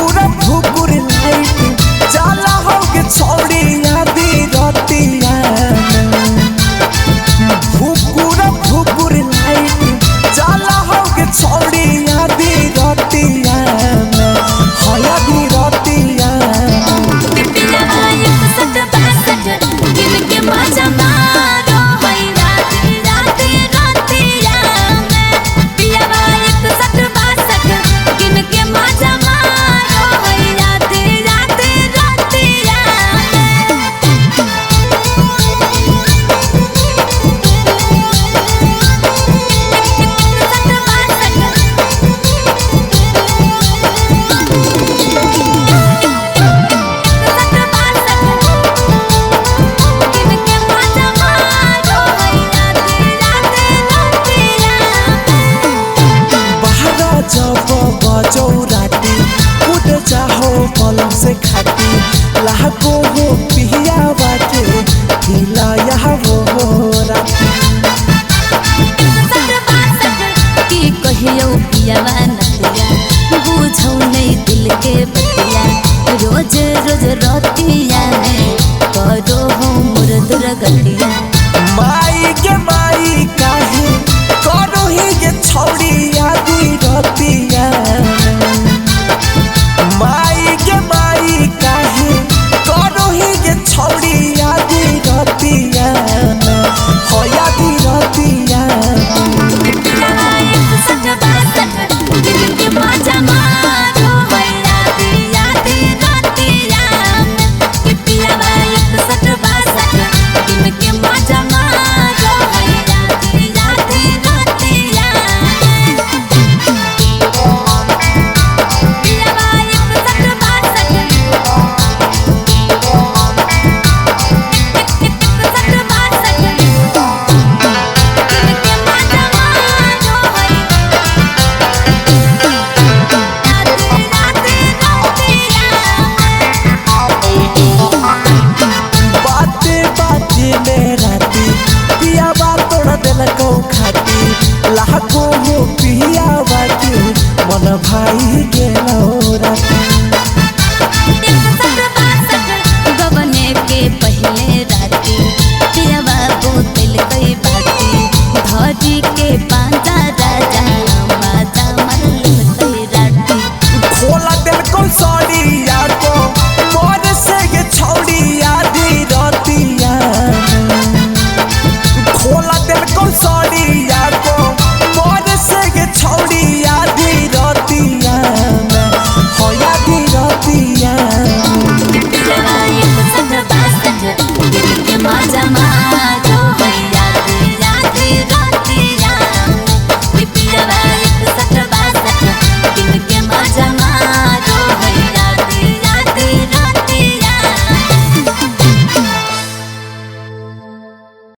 भुकुर भुकुर light जाला हो के छोड़ी आदि रतिया भुकुर भुकुर लाइट जाला हो के छोड़ी आदि रतिया हया दी रतिया मजा मारो हई राती राती रतिया में पिया एक सट बासट गिन के मजा मारो हई राती राती रतिया जब बजौ राती उठ जाहो पलंग से खाती लाको हो पिया बाके खिलाया हो राती की कहियो पियावा नतिया बुझौ नहीं दिल के बतिया रोज रोज रतिया करो हो मोर दुर्गतिया माई के माई काहे करो ही के छौड़ी आदि रतिया माई के माई काहे करो ही के छौड़ी आदि रतिया होया दी रतिया मजा मारो हई राती राती रतिया में पियावा एक सट बासट गिन के मजा मारो हई राती राती रतिया पियावा एक सट बासट सट बासट गिन के मजा मारो हई बाते बाते में राती पिया बा तोड़ दिल को खाती लाखो हो पिया बाके मन भाई गेलो राती गबने के पहले राती पियावा बोतल कई बाती धरी के पांचा राजा माता मरल कई राती खोला दिल को सड़िया को मोर से के छौड़ी आदि रतिया खोला दिल को सड़िया को मोर से के छौड़ी आदि रतिया होया दी रतिया पियावा